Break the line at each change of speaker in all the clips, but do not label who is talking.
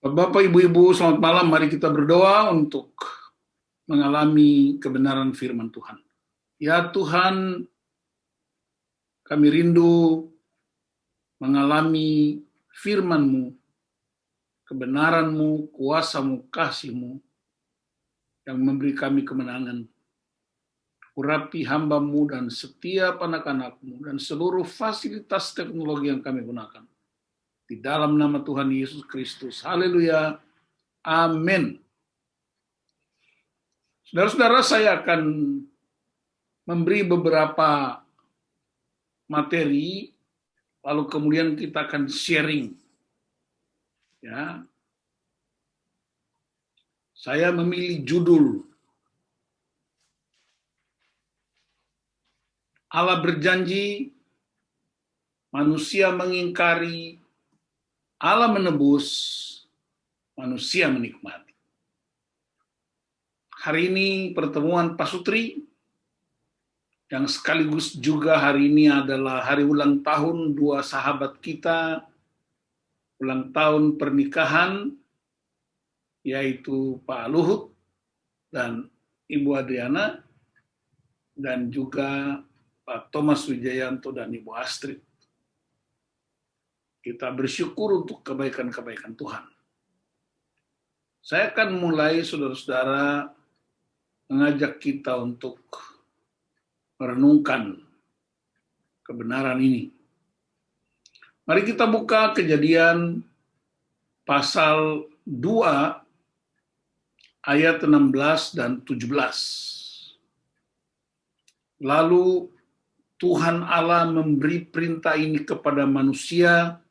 Bapak, Ibu-Ibu, selamat malam. Mari kita berdoa untuk mengalami kebenaran firman Tuhan. Ya Tuhan, kami rindu mengalami firman-Mu, kebenaran-Mu, kuasa-Mu, kasih-Mu yang memberi kami kemenangan. Urapi hamba-Mu dan setiap anak-anak-Mu dan seluruh fasilitas teknologi yang kami gunakan. Di dalam nama Tuhan Yesus Kristus. Haleluya. Amin. Saudara-saudara, saya akan memberi beberapa materi, lalu kemudian kita akan sharing. Ya. Saya memilih judul Allah berjanji, manusia mengingkari, Allah menebus, manusia menikmati. Hari ini pertemuan pasutri, yang sekaligus juga hari ini adalah hari ulang tahun dua sahabat kita, ulang tahun pernikahan, yaitu Pak Luhut dan Ibu Adriana, dan juga Pak Thomas Wijayanto dan Ibu Astrid. Kita bersyukur untuk kebaikan-kebaikan Tuhan. Saya akan mulai, saudara-saudara, mengajak kita untuk merenungkan kebenaran ini. Mari kita buka Kejadian pasal 2 ayat 16 dan 17. Lalu Tuhan Allah memberi perintah ini kepada manusia,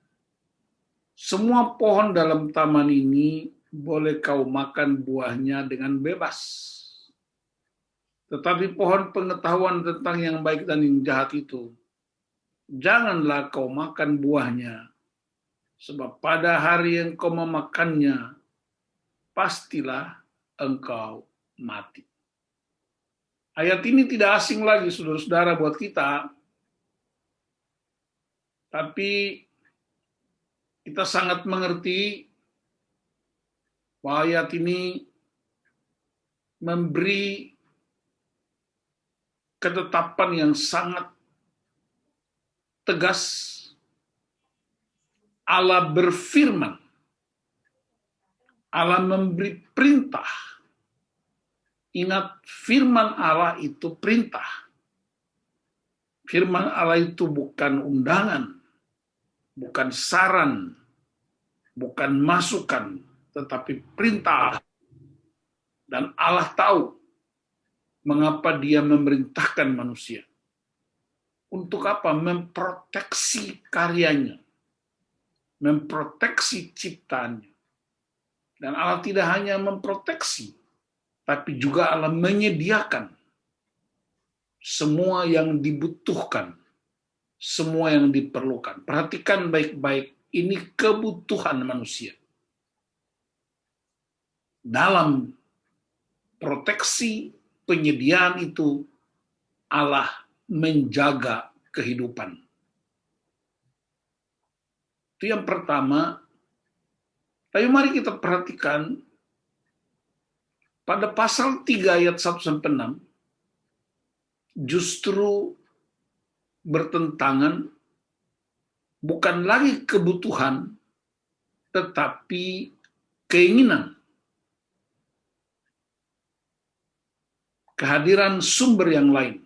semua pohon dalam taman ini boleh kau makan buahnya dengan bebas. Tetapi pohon pengetahuan tentang yang baik dan yang jahat itu, janganlah kau makan buahnya, sebab pada hari yang kau memakannya, pastilah engkau mati. Ayat ini tidak asing lagi, saudara-saudara, buat kita, tapi kita sangat mengerti bahwa ayat ini memberi ketetapan yang sangat tegas. Allah berfirman, Allah memberi perintah. Ingat, firman Allah itu perintah. Firman Allah itu bukan undangan, bukan saran, bukan masukan, tetapi perintah. Dan Allah tahu mengapa Dia memerintahkan manusia. Untuk apa? Memproteksi karyanya, memproteksi ciptaannya. Dan Allah tidak hanya memproteksi, tapi juga Allah menyediakan semua yang dibutuhkan, semua yang diperlukan. Perhatikan baik-baik, ini kebutuhan manusia. Dalam proteksi penyediaan itu, Allah menjaga kehidupan. Itu yang pertama. Tapi mari kita perhatikan pada pasal 3 ayat 1-6 justru bertentangan, bukan lagi kebutuhan, tetapi keinginan. Kehadiran sumber yang lain.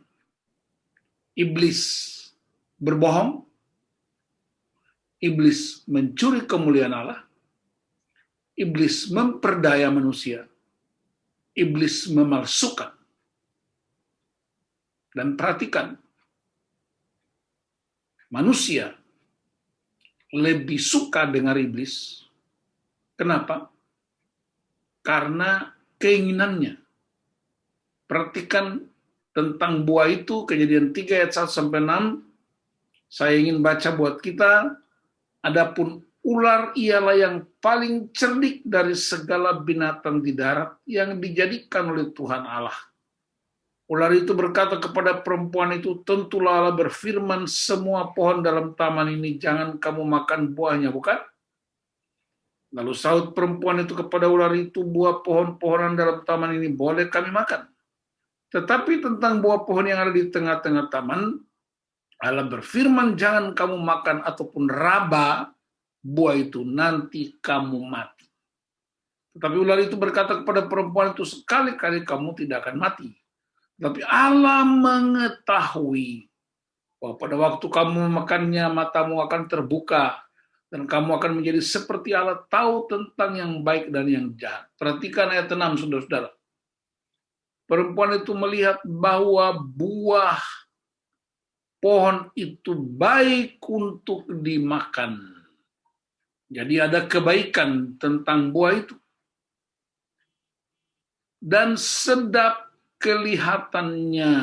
Iblis berbohong, iblis mencuri kemuliaan Allah, iblis memperdaya manusia, iblis memalsukan. Dan perhatikan, manusia lebih suka dengar iblis. Kenapa? Karena keinginannya. Perhatikan tentang buah itu, Kejadian 3 ayat 1-6, saya ingin baca buat kita, adapun ular ialah yang paling cerdik dari segala binatang di darat yang dijadikan oleh Tuhan Allah. Ular itu berkata kepada perempuan itu, tentulah Allah berfirman, semua pohon dalam taman ini jangan kamu makan buahnya, bukan? Lalu sahut perempuan itu kepada ular itu, buah pohon-pohonan dalam taman ini boleh kami makan. Tetapi tentang buah pohon yang ada di tengah-tengah taman, Allah berfirman, jangan kamu makan ataupun raba buah itu, nanti kamu mati. Tetapi ular itu berkata kepada perempuan itu, sekali-kali kamu tidak akan mati. Tapi Allah mengetahui bahwa pada waktu kamu memakannya, matamu akan terbuka, dan kamu akan menjadi seperti Allah, tahu tentang yang baik dan yang jahat. Perhatikan ayat 6, saudara-saudara. Perempuan itu melihat bahwa buah pohon itu baik untuk dimakan. Jadi ada kebaikan tentang buah itu. Dan sedap kelihatannya.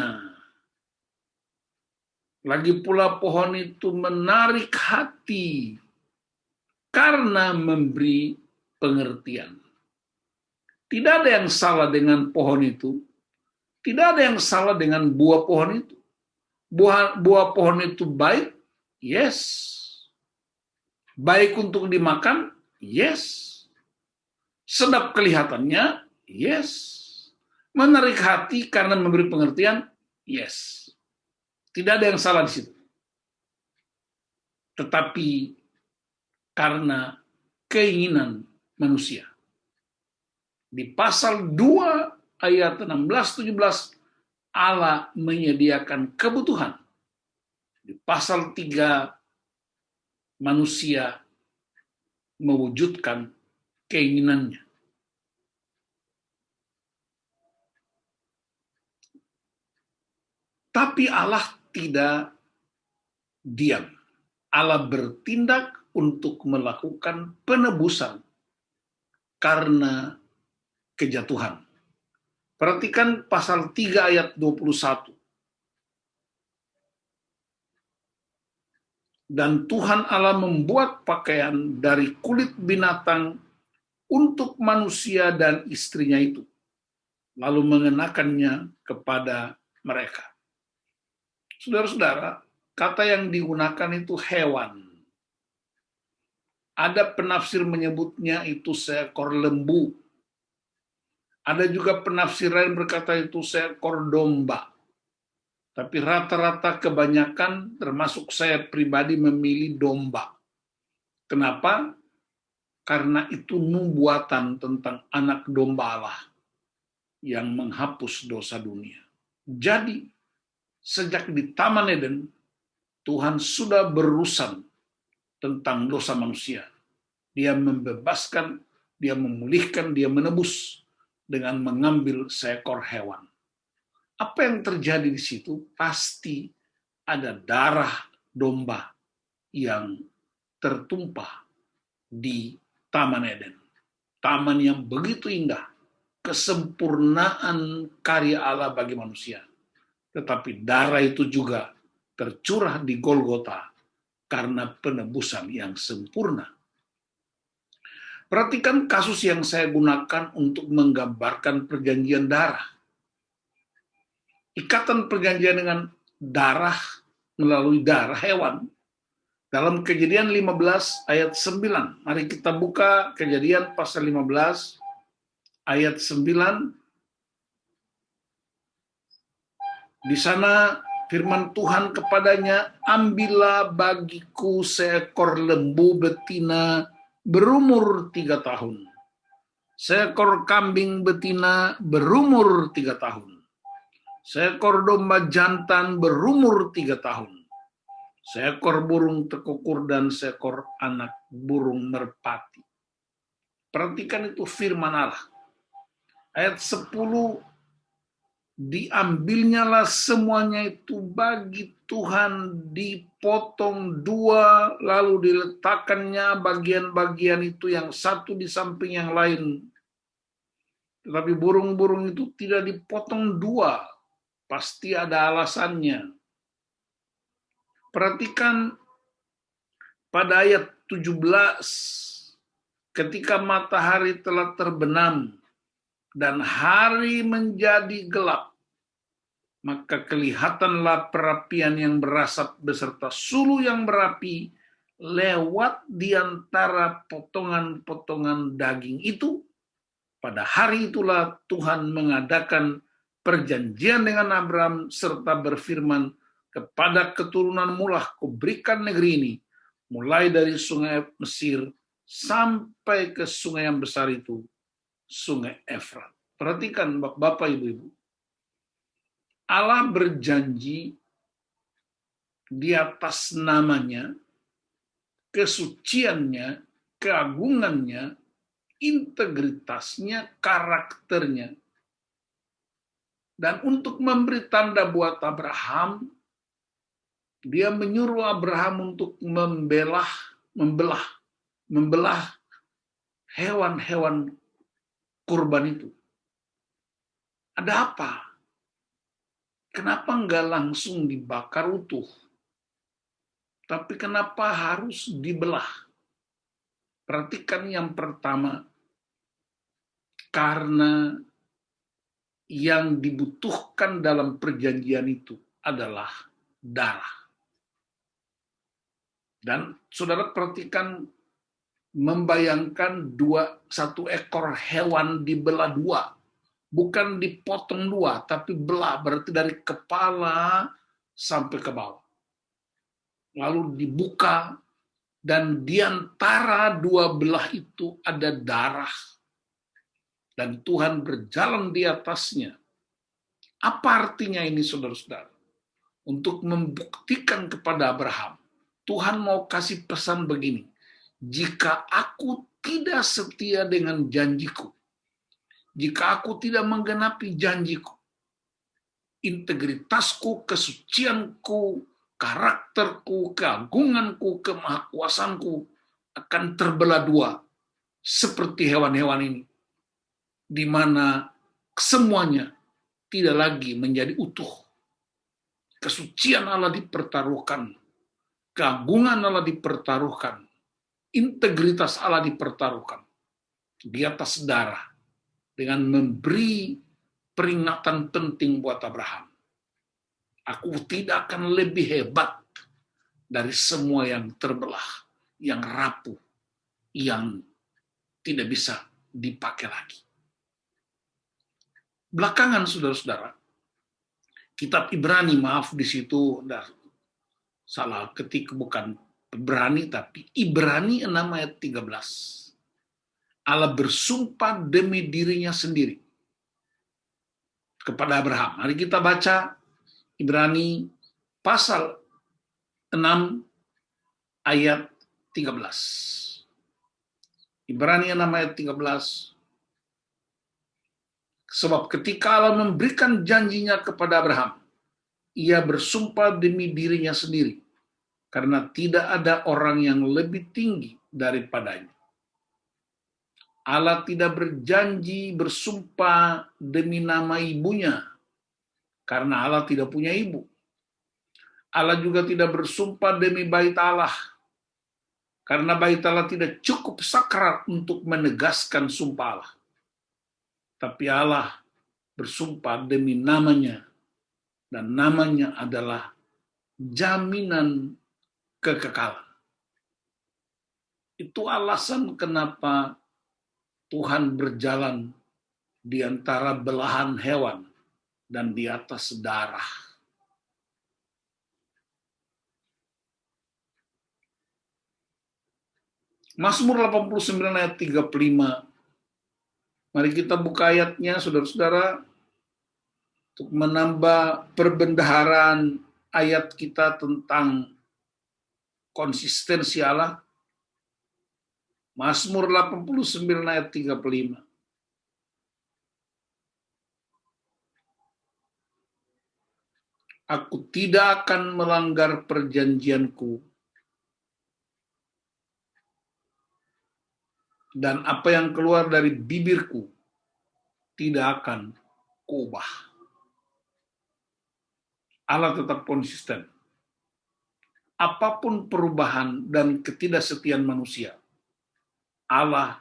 Lagi pula pohon itu menarik hati karena memberi pengertian. Tidak ada yang salah dengan pohon itu. Tidak ada yang salah dengan buah pohon itu. Buah pohon itu baik, yes. Baik untuk dimakan, yes. Sedap kelihatannya, yes. Menarik hati karena memberi pengertian, yes. Tidak ada yang salah di situ. Tetapi karena keinginan manusia. Di pasal 2 ayat 16-17, Allah menyediakan kebutuhan. Di pasal 3, manusia mewujudkan keinginannya. Tapi Allah tidak diam. Allah bertindak untuk melakukan penebusan karena kejatuhan. Perhatikan pasal 3 ayat 21. Dan Tuhan Allah membuat pakaian dari kulit binatang untuk manusia dan istrinya itu, lalu mengenakannya kepada mereka. Saudara-saudara, kata yang digunakan itu hewan. Ada penafsir menyebutnya itu seekor lembu. Ada juga penafsir lain berkata itu seekor domba. Tapi rata-rata kebanyakan, termasuk saya pribadi, memilih domba. Kenapa? Karena itu nubuatan tentang anak domba Allah yang menghapus dosa dunia. Jadi, sejak di Taman Eden, Tuhan sudah berurusan tentang dosa manusia. Dia membebaskan, dia memulihkan, dia menebus dengan mengambil seekor hewan. Apa yang terjadi di situ? Pasti ada darah domba yang tertumpah di Taman Eden. Taman yang begitu indah, kesempurnaan karya Allah bagi manusia. Tetapi darah itu juga tercurah di Golgota karena penebusan yang sempurna. Perhatikan kasus yang saya gunakan untuk menggambarkan perjanjian darah. Ikatan perjanjian dengan darah melalui darah hewan. Dalam Kejadian 15 ayat 9. Mari kita buka Kejadian pasal 15 ayat 9. Di sana firman Tuhan kepadanya, ambillah bagiku seekor lembu betina berumur 3 tahun. Seekor kambing betina berumur 3 tahun. Seekor domba jantan berumur 3 tahun. Seekor burung tekukur dan seekor anak burung merpati. Perhatikan itu firman Allah. Ayat 10, diambilnyalah semuanya itu bagi Tuhan, dipotong 2, lalu diletakkannya bagian-bagian itu yang satu di samping yang lain. Tetapi burung-burung itu tidak dipotong 2, pasti ada alasannya. Perhatikan pada ayat 17, ketika matahari telah terbenam dan hari menjadi gelap, maka kelihatanlah perapian yang berasap beserta sulu yang berapi lewat di antara potongan-potongan daging itu. Pada hari itulah Tuhan mengadakan perjanjian dengan Abraham serta berfirman, kepada keturunanmu lah kuberikan negeri ini, mulai dari sungai Mesir sampai ke sungai yang besar itu, sungai Efrat. Perhatikan Bapak Ibu-Ibu, Allah berjanji di atas namanya, kesuciannya, keagungannya, integritasnya, karakternya. Dan untuk memberi tanda buat Abraham, dia menyuruh Abraham untuk membelah hewan-hewan kurban itu. Ada apa? Kenapa enggak langsung dibakar utuh? Tapi kenapa harus dibelah? Perhatikan yang pertama, karena yang dibutuhkan dalam perjanjian itu adalah darah. Dan saudara perhatikan, membayangkan satu ekor hewan dibelah dua. Bukan dipotong dua, tapi belah, berarti dari kepala sampai ke bawah. Lalu dibuka, dan di antara dua belah itu ada darah. Dan Tuhan berjalan di atasnya. Apa artinya ini, saudara-saudara? Untuk membuktikan kepada Abraham, Tuhan mau kasih pesan begini, jika aku tidak setia dengan janjiku, jika aku tidak menggenapi janjiku, integritasku, kesucianku, karakterku, keagunganku, kemahakuasanku akan terbelah dua, seperti hewan-hewan ini, di mana semuanya tidak lagi menjadi utuh. Kesucian Allah dipertaruhkan, keagungan Allah dipertaruhkan, integritas Allah dipertaruhkan di atas darah, dengan memberi peringatan penting buat Abraham. Aku tidak akan lebih hebat dari semua yang terbelah, yang rapuh, yang tidak bisa dipakai lagi. Belakangan, saudara-saudara, kitab Ibrani, maaf di situ salah ketik, bukan Ibrani tapi Ibrani 6 ayat 13. Allah bersumpah demi dirinya sendiri kepada Abraham. Mari kita baca Ibrani pasal 6 ayat 13. Ibrani 6 ayat 13. Sebab ketika Allah memberikan janjinya kepada Abraham, ia bersumpah demi dirinya sendiri, karena tidak ada orang yang lebih tinggi daripadanya. Allah tidak berjanji bersumpah demi nama ibunya, karena Allah tidak punya ibu. Allah juga tidak bersumpah demi bait Allah, karena bait Allah tidak cukup sakral untuk menegaskan sumpah Allah. Tapi Allah bersumpah demi namanya, dan namanya adalah jaminan kekekalan. Itu alasan kenapa Tuhan berjalan di antara belahan hewan dan di atas darah. Mazmur 89 ayat 35. Mari kita buka ayatnya, saudara-saudara, untuk menambah perbendaharaan ayat kita tentang konsistensi Allah. Mazmur 89 ayat 35. Aku tidak akan melanggar perjanjianku, dan apa yang keluar dari bibirku tidak akan kuubah. Allah tetap konsisten. Apapun perubahan dan ketidaksetiaan manusia, Allah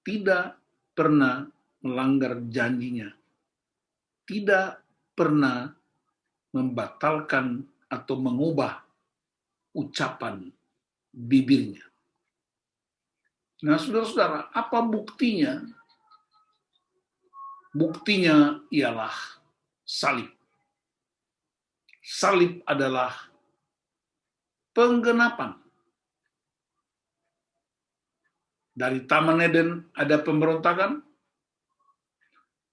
tidak pernah melanggar janjinya, tidak pernah membatalkan atau mengubah ucapan bibirnya. Nah, saudara-saudara, apa buktinya? Buktinya ialah salib. Salib adalah penggenapan. Dari Taman Eden ada pemberontakan,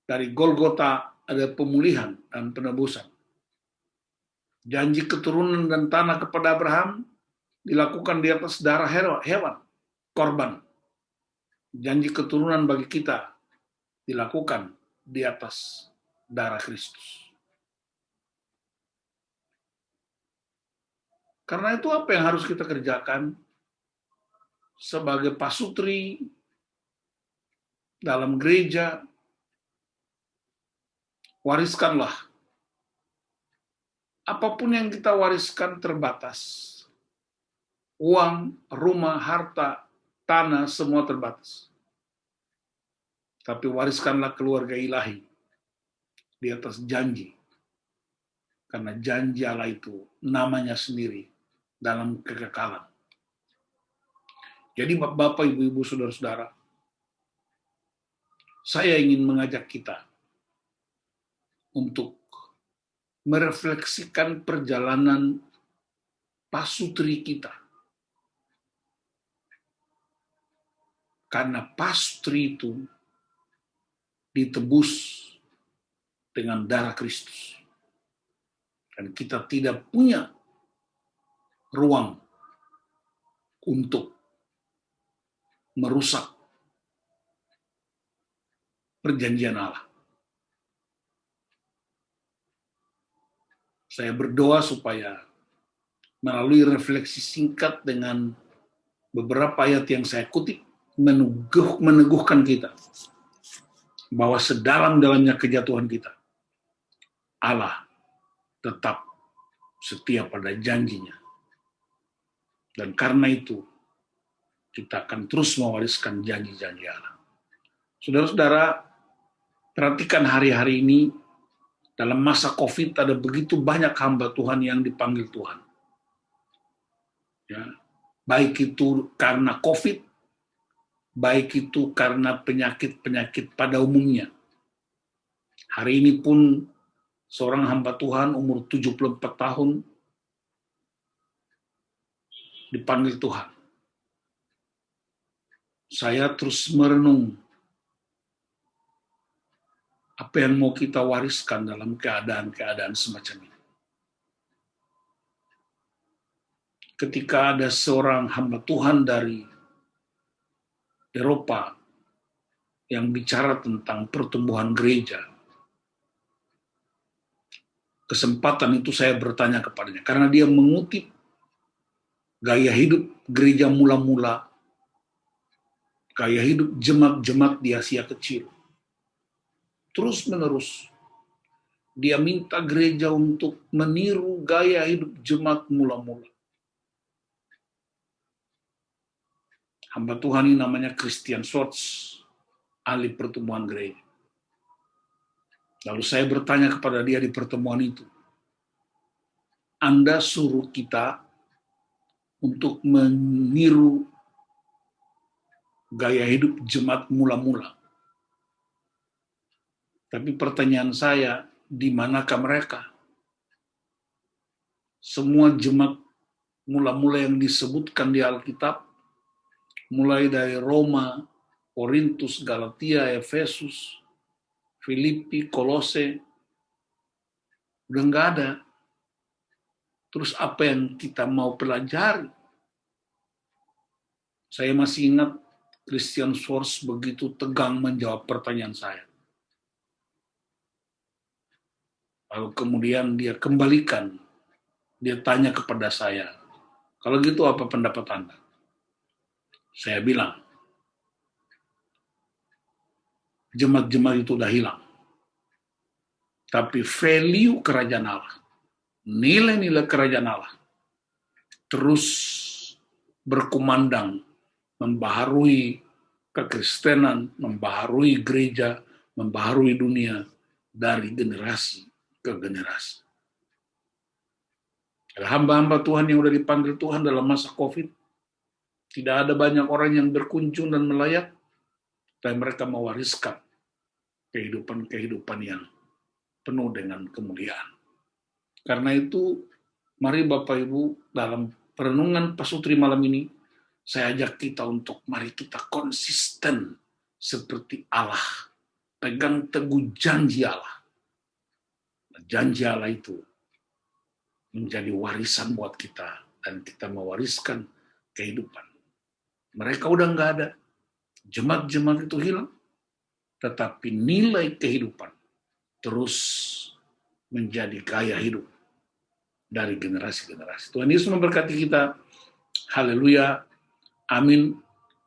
dari Golgota ada pemulihan dan penebusan. Janji keturunan dan tanah kepada Abraham dilakukan di atas darah hewan, korban. Janji keturunan bagi kita dilakukan di atas darah Kristus. Karena itu apa yang harus kita kerjakan sebagai pasutri dalam gereja? Wariskanlah. Apapun yang kita wariskan terbatas. Uang, rumah, harta, tanah, semua terbatas. Tapi wariskanlah keluarga ilahi di atas janji. Karena janji Allah itu namanya sendiri dalam kekekalan. Jadi Bapak, Ibu-Ibu, Saudara-saudara, saya ingin mengajak kita untuk merefleksikan perjalanan pasutri kita. Karena pasutri itu ditebus dengan darah Kristus. Dan kita tidak punya ruang untuk merusak perjanjian Allah. Saya berdoa supaya melalui refleksi singkat dengan beberapa ayat yang saya kutip, meneguhkan kita bahwa sedalam-dalamnya kejatuhan kita, Allah tetap setia pada janjinya. Dan karena itu, kita akan terus mewariskan janji-janji Allah. Saudara-saudara, perhatikan hari-hari ini, dalam masa COVID ada begitu banyak hamba Tuhan yang dipanggil Tuhan. Ya, baik itu karena COVID, baik itu karena penyakit-penyakit pada umumnya. Hari ini pun seorang hamba Tuhan umur 74 tahun dipanggil Tuhan. Saya terus merenung apa yang mau kita wariskan dalam keadaan-keadaan semacam ini. Ketika ada seorang hamba Tuhan dari Eropa yang bicara tentang pertumbuhan gereja, kesempatan itu saya bertanya kepadanya, karena dia mengutip gaya hidup gereja mula-mula, gaya hidup jemaat-jemaat di Asia Kecil. Terus-menerus, dia minta gereja untuk meniru gaya hidup jemaat mula-mula. Hamba Tuhan ini namanya Christian Schwartz, ahli pertemuan gereja. Lalu saya bertanya kepada dia di pertemuan itu, Anda suruh kita untuk meniru gaya hidup jemaat mula-mula. Tapi pertanyaan saya, di manakah mereka? Semua jemaat mula-mula yang disebutkan di Alkitab, mulai dari Roma, Korintus, Galatia, Efesus, Filipi, Kolose, udah nggak ada. Terus apa yang kita mau pelajari? Saya masih ingat Christian Schwartz begitu tegang menjawab pertanyaan saya. Lalu kemudian dia kembalikan, dia tanya kepada saya, kalau gitu apa pendapat Anda? Saya bilang, jemaat-jemaat itu udah hilang. Tapi value kerajaan Allah, nilai-nilai kerajaan Allah, terus berkumandang, membaharui kekristenan, membaharui gereja, membaharui dunia dari generasi ke generasi. Ada hamba-hamba Tuhan yang udah dipanggil Tuhan dalam masa COVID, Tidak ada banyak orang yang berkunjung dan melayat, tapi mereka mewariskan kehidupan-kehidupan yang penuh dengan kemuliaan. Karena itu, mari Bapak Ibu, dalam perenungan pasutri malam ini, saya ajak kita untuk mari kita konsisten seperti Allah. Pegang teguh janji Allah. Janji Allah itu menjadi warisan buat kita, dan kita mewariskan kehidupan. Mereka udah nggak ada, jemaat-jemaat itu hilang, tetapi nilai kehidupan terus menjadi gaya hidup dari generasi-generasi. Tuhan Yesus memberkati kita. Haleluya. Amin.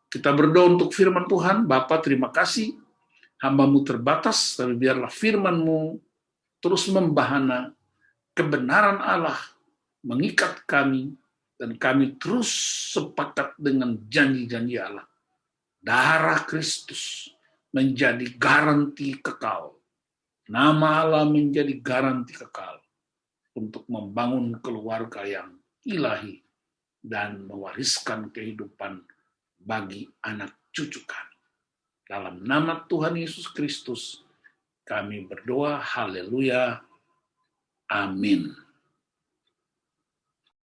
Kita berdoa untuk firman Tuhan. Bapa, terima kasih. Hamba-Mu terbatas, tapi biarlah firman-Mu terus membahana kebenaran Allah, mengikat kami, dan kami terus sepakat dengan janji-janji Allah. Darah Kristus menjadi garansi kekal. Nama Allah menjadi garansi kekal untuk membangun keluarga yang ilahi dan mewariskan kehidupan bagi anak cucu kami. Dalam nama Tuhan Yesus Kristus, kami berdoa. Haleluya. Amin.